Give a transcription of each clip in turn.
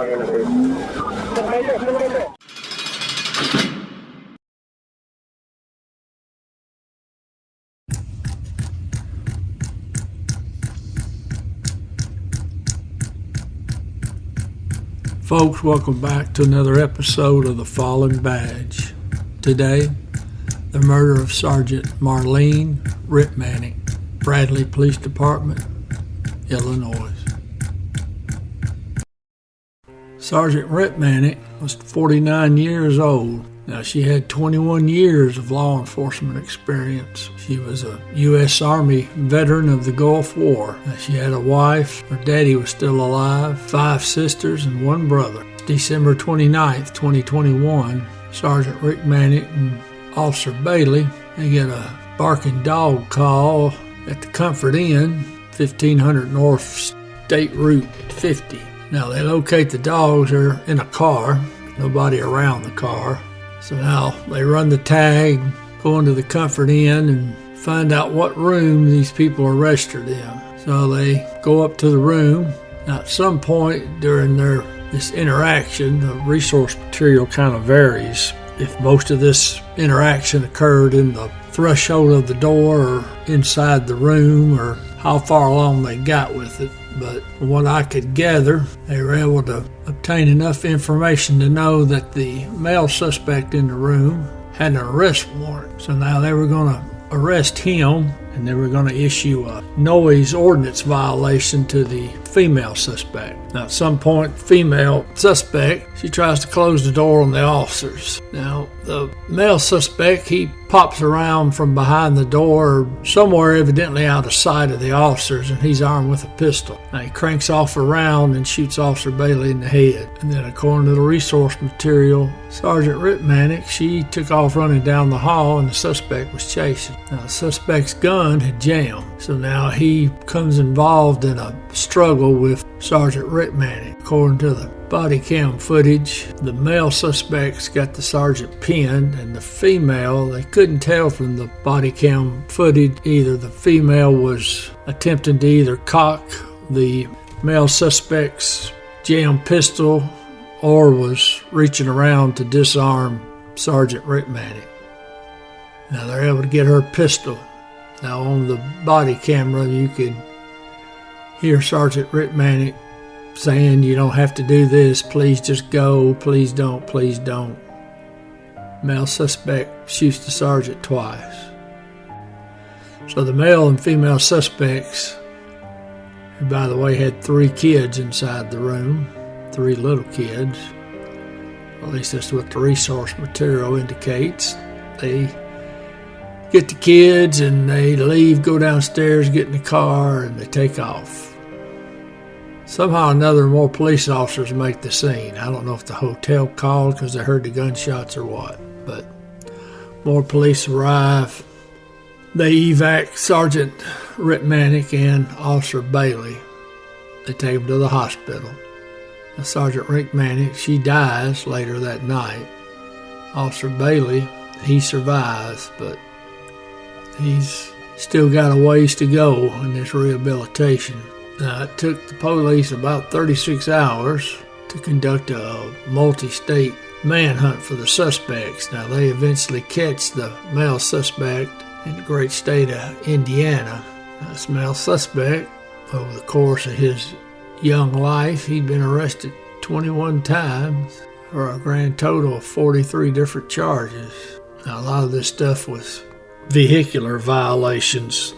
Folks, welcome back to another episode of The Fallen Badge. Today, the murder of Sergeant Marlene Rittmanic, Bradley Police Department, Illinois. Sergeant Rittmanic was 49 years old. Now, she had 21 years of law enforcement experience. She was a U.S. Army veteran of the Gulf War. Now, she had a wife. Her daddy was still alive, 5 sisters, and 1 brother. December 29th, 2021, Sergeant Rittmanic and Officer Bailey, they get a barking dog call at the Comfort Inn, 1500 North State Route 50. Now, they locate the dogs. They're in a car, nobody around the car. So now they run the tag, go into the Comfort Inn, and find out what room these people are registered in. So they go up to the room. Now, at some point during this interaction, the resource material kind of varies. If most of this interaction occurred in the threshold of the door or inside the room, or how far along they got with it. But from what I could gather, they were able to obtain enough information to know that the male suspect in the room had an arrest warrant. So now they were going to arrest him, and they were going to issue a noise ordinance violation to the female suspect. Now, at some point, female suspect, she tries to close the door on the officers. Now, the male suspect, he pops around from behind the door, somewhere evidently out of sight of the officers, and he's armed with a pistol. Now, he cranks off a round and shoots Officer Bailey in the head. And then, according to the resource material, Sergeant Rittmanic, she took off running down the hall, and the suspect was chasing. Now, the suspect's gun had jammed, so now he becomes involved in a struggle with Sergeant Rittmanic. According to the body cam footage, the male suspects got the sergeant pinned, and the female, they couldn't tell from the body cam footage either the female was attempting to either cock the male suspect's jammed pistol or was reaching around to disarm Sergeant Rittmanic. Now they're able to get her pistol. Now on the body camera you could hear Sergeant Rittmanic saying, "You don't have to do this, please just go, please don't, please don't." Male suspect shoots the sergeant twice. So the male and female suspects, who by the way had 3 kids inside the room, 3 little kids, at least that's what the resource material indicates. They get the kids and they leave, go downstairs, get in the car, and they take off. Somehow or another, more police officers make the scene. I don't know if the hotel called because they heard the gunshots or what, but more police arrive. They evac Sergeant Rittmanic and Officer Bailey. They take them to the hospital. Now, Sergeant Rittmanic, she dies later that night. Officer Bailey, he survives, but he's still got a ways to go in this rehabilitation. Now, it took the police about 36 hours to conduct a multi-state manhunt for the suspects. Now, they eventually catch the male suspect in the great state of Indiana. Now, this male suspect, over the course of his young life, he'd been arrested 21 times for a grand total of 43 different charges. Now, a lot of this stuff was vehicular violations.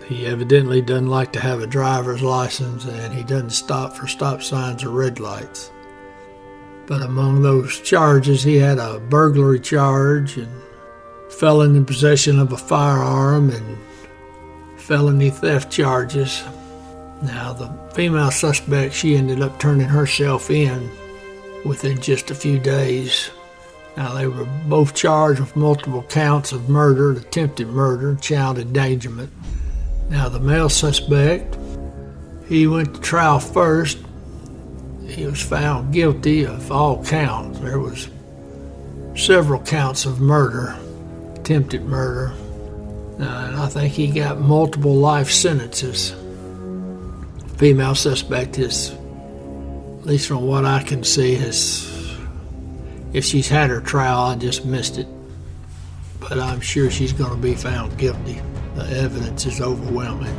He evidently doesn't like to have a driver's license, and he doesn't stop for stop signs or red lights. But among those charges, he had a burglary charge and felon in possession of a firearm and felony theft charges. Now, the female suspect, she ended up turning herself in within just a few days. Now, they were both charged with multiple counts of murder, attempted murder, child endangerment. Now, the male suspect, he went to trial first. He was found guilty of all counts. There was several counts of murder, attempted murder. And I think he got multiple life sentences. Female suspect, his at least from what I can see, if she's had her trial, I just missed it. But I'm sure she's going to be found guilty. The evidence is overwhelming.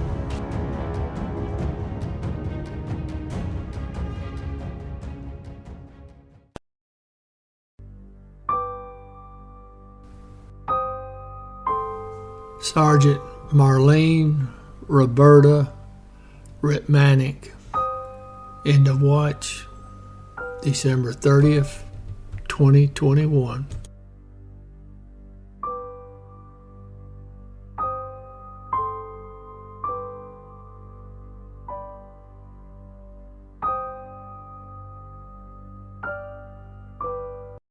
Sergeant Marlene Roberta Rittmanic. End of watch, December 30th, 2021.